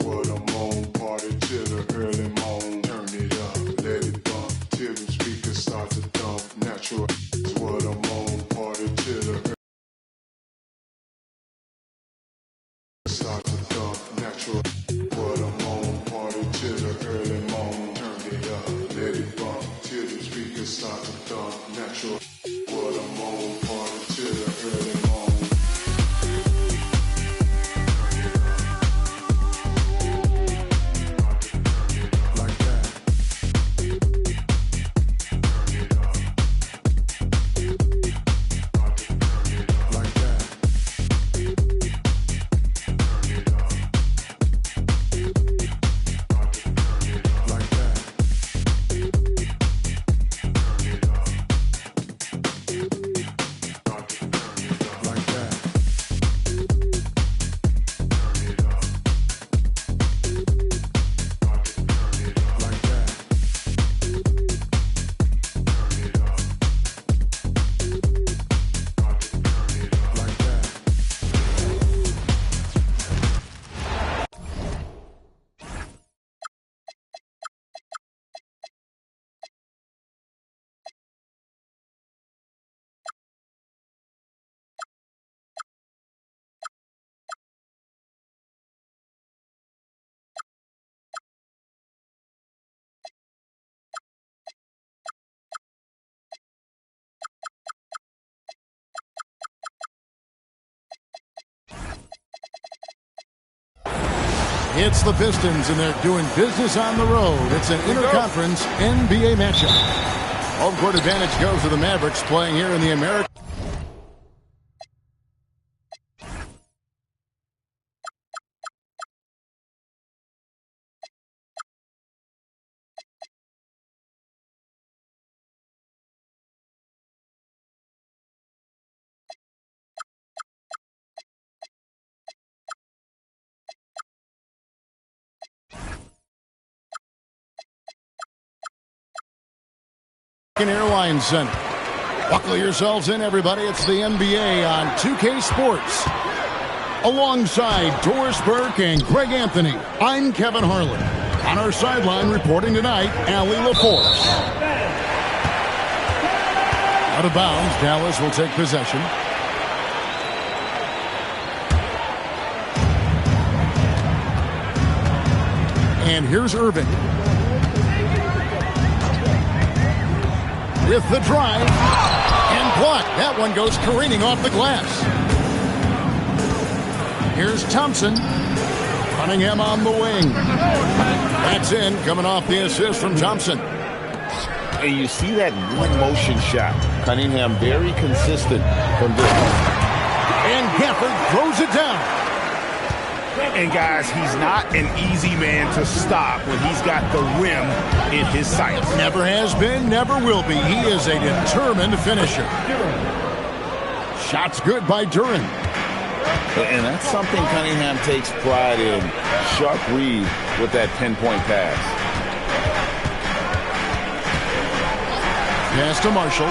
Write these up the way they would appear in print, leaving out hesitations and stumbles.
What I'm on, party till the early morn. Turn it up, let it bump till the speakers start to dump. Natural. What I'm on, party till the early start to dump. Natural. What I'm on, party till the early morn. Turn it up, let it bump till the speakers start to dump. Natural. What I'm on, party till the early morn. It's the Pistons, and they're doing business on the road. It's an interconference NBA matchup. Home court advantage goes to the Mavericks playing here in the American. Airlines Center. Buckle yourselves in, everybody. It's the NBA on 2K Sports. Alongside Doris Burke and Greg Anthony, I'm Kevin Harlan. On our sideline reporting tonight, Allie LaForce. Out of bounds, Dallas will take possession. And here's Irving. With the drive and block. That one goes careening off the glass. Here's Thompson. Cunningham on the wing. That's in, coming off the assist from Thompson. And you see that one motion shot. Cunningham very consistent from this point. And Gafford throws it down. And guys, he's not an easy man to stop when he's got the rim in his sights. Never has been, never will be. He is a determined finisher. Shots good by Duren. And that's something Cunningham takes pride in. Sharp read with that pinpoint pass. Pass to Marshall.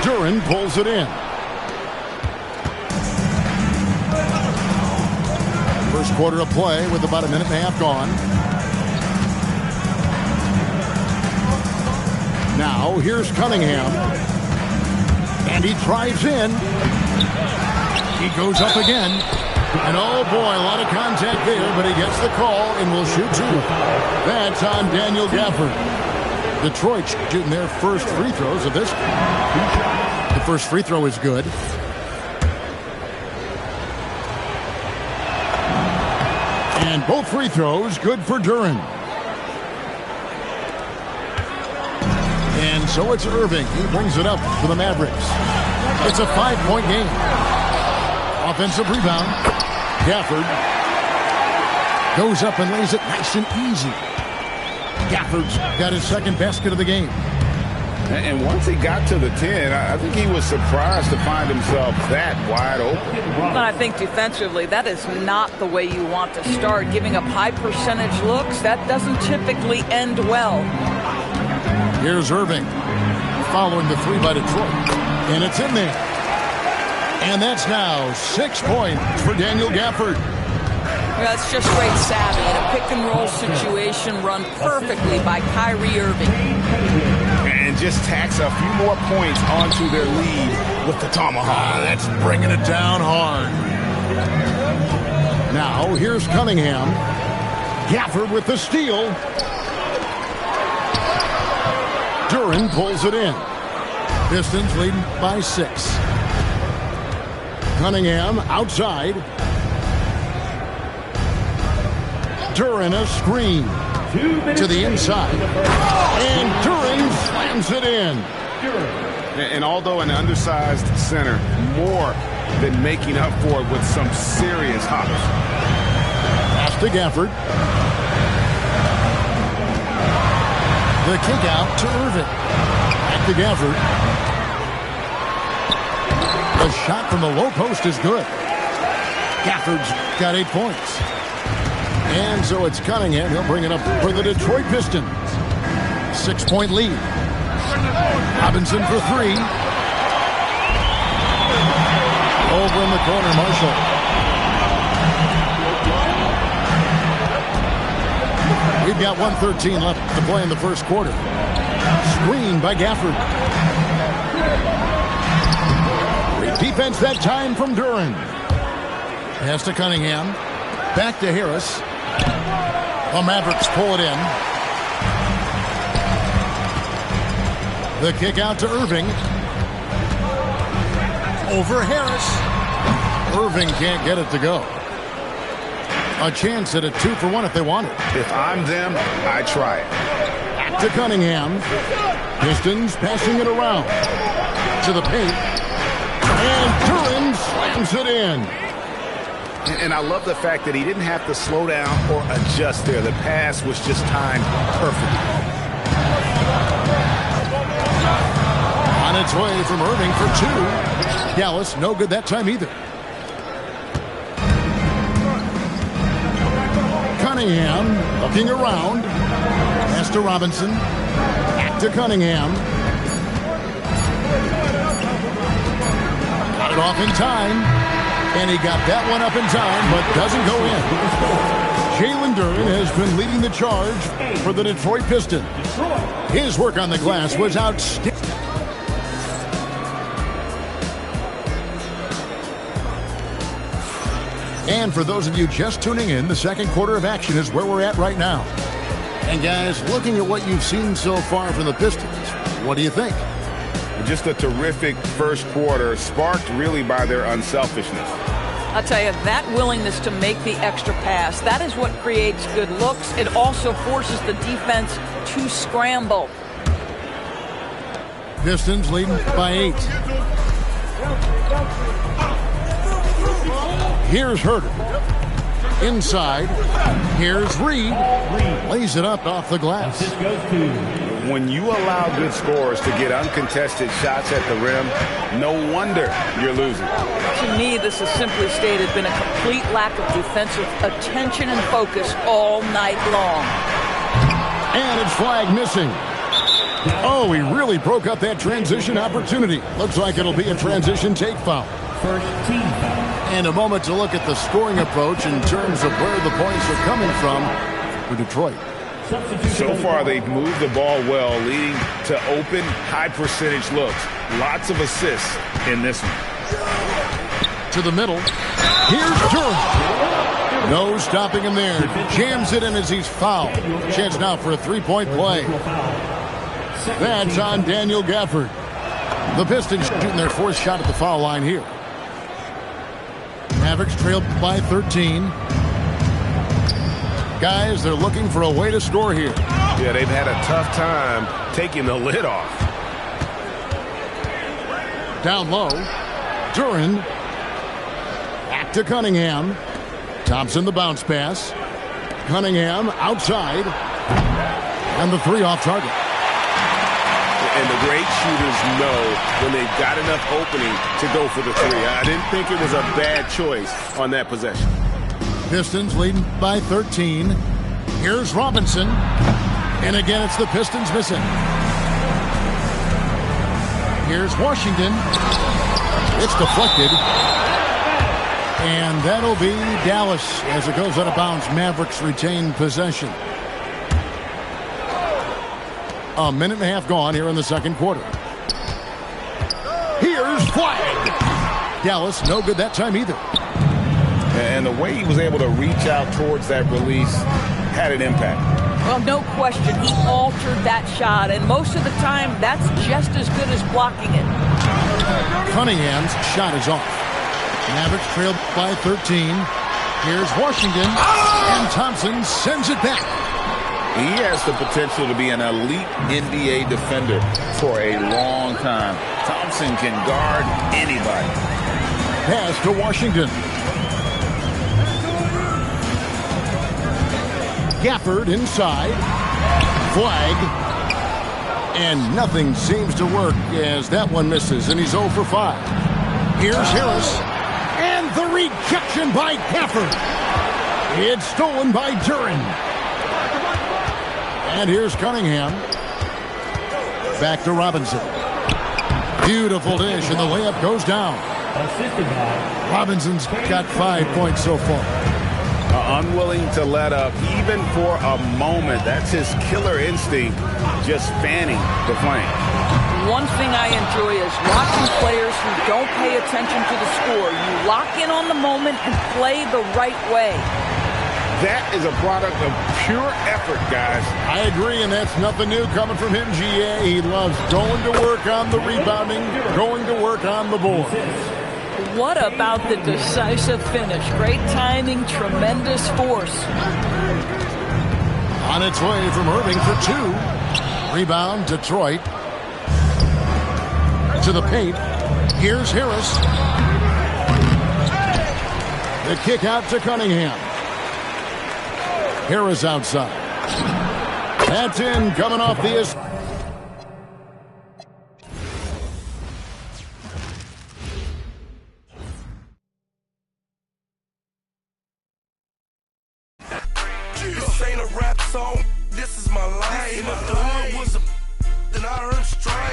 Duren pulls it in. First quarter of play with about a minute and a half gone. Now here's Cunningham. And he drives in. He goes up again. And oh boy, a lot of contact there, but he gets the call and will shoot two. That's on Daniel Gafford. Detroit shooting their first free throws of this. The first free throw is good. And both free throws good for Duren. And so it's Irving. He brings it up for the Mavericks. It's a 5-point game. Offensive rebound. Gafford goes up and lays it nice and easy. Gafford's got his second basket of the game. And once he got to the 10, I think he was surprised to find himself that wide open. But I think defensively, that is not the way you want to start. Giving up high percentage looks, that doesn't typically end well. Here's Irving following the three by Detroit. And it's in there. And that's now 6 points for Daniel Gafford. That's just great savvy in a pick-and-roll situation run perfectly by Kyrie Irving. And just tacks a few more points onto their lead with the tomahawk. That's bringing it down hard. Now, here's Cunningham. Gafford with the steal. Duren pulls it in. Pistons leading by 6. Cunningham outside. Duren a screen to the inside. And Duren slams it in. And although an undersized center, more than making up for it with some serious hops. Pass to Gafford. The kick out to Irving. Back to Gafford. The shot from the low post is good. Gafford's got 8 points. And so it's Cunningham. He'll bring it up for the Detroit Pistons. 6-point lead. Robinson for 3. Over in the corner, Marshall. We've got 1:13 left to play in the first quarter. Screen by Gafford. Great defense that time from Duren. Pass to Cunningham. Back to Harris. The Mavericks pull it in. The kick out to Irving. Over Harris. Irving can't get it to go. A chance at a 2-for-1 if they want it. If I'm them, I try it. Back to Cunningham. Pistons passing it around. To the paint. And Duren slams it in. And I love the fact that he didn't have to slow down or adjust there. The pass was just timed perfectly. On its way from Irving for 2. Dallas, no good that time either. Cunningham looking around. Pass to Robinson. Back to Cunningham. Got it off in time. And he got that one up in time, but doesn't go in. Jalen Duren has been leading the charge for the Detroit Pistons. His work on the glass was outstanding. And for those of you just tuning in, the second quarter of action is where we're at right now. And guys, looking at what you've seen so far from the Pistons, what do you think? Just a terrific first quarter, sparked really by their unselfishness. I'll tell you, that willingness to make the extra pass, that is what creates good looks. It also forces the defense to scramble. Pistons leading by 8. Here's Herter. Inside. Here's Reed. Lays it up off the glass. When you allow good scorers to get uncontested shots at the rim, no wonder you're losing. To me, this has simply stated been a complete lack of defensive attention and focus all night long. And it's flag missing. Oh, he really broke up that transition opportunity. Looks like it'll be a transition take foul. First team foul. And a moment to look at the scoring approach in terms of where the points are coming from for Detroit. So far, they've moved the ball well, leading to open, high-percentage looks. Lots of assists in this one. To the middle. Here's Duren. No stopping him there. Jams it in as he's fouled. Chance now for a 3-point play. That's on Daniel Gafford. The Pistons shooting their 4th shot at the foul line here. Mavericks trailed by 13. Guys, they're looking for a way to score here. Yeah, they've had a tough time taking the lid off. Down low. Duren. Back to Cunningham. Thompson the bounce pass. Cunningham outside. And the 3 off target. And the great shooters know when they've got enough opening to go for the 3. I didn't think it was a bad choice on that possession. Pistons leading by 13. Here's Robinson. And again, it's the Pistons missing. Here's Washington. It's deflected. And that'll be Dallas as it goes out of bounds. Mavericks retain possession. A minute and a half gone here in the second quarter. Here's Flag. Dallas no good that time either. And the way he was able to reach out towards that release had an impact. Well, no question. He altered that shot, and most of the time, that's just as good as blocking it. Cunningham's shot is off. Mavericks trailed by 13. Here's Washington, and Thompson sends it back. He has the potential to be an elite NBA defender for a long time. Thompson can guard anybody. Pass to Washington. Gafford inside. Flag. And nothing seems to work as that one misses, and he's 0 for 5. Here's Harris. And the rejection by Gafford. It's stolen by Duren. And here's Cunningham. Back to Robinson. Beautiful dish, and the layup goes down. Robinson's got 5 points so far. Unwilling to let up, even for a moment. That's his killer instinct, just fanning the flame. One thing I enjoy is watching players who don't pay attention to the score. You lock in on the moment and play the right way. That is a product of pure effort, guys. I agree, and that's nothing new coming from him, GA. He loves going to work on the rebounding, going to work on the board. What about the decisive finish? Great timing, tremendous force. On its way from Irving for 2. Rebound, Detroit. To the paint. Here's Harris. The kick out to Cunningham. Harris outside. That's in, coming off the assist. This ain't a rap song, this is my life. If the hood was a then I earned stripes.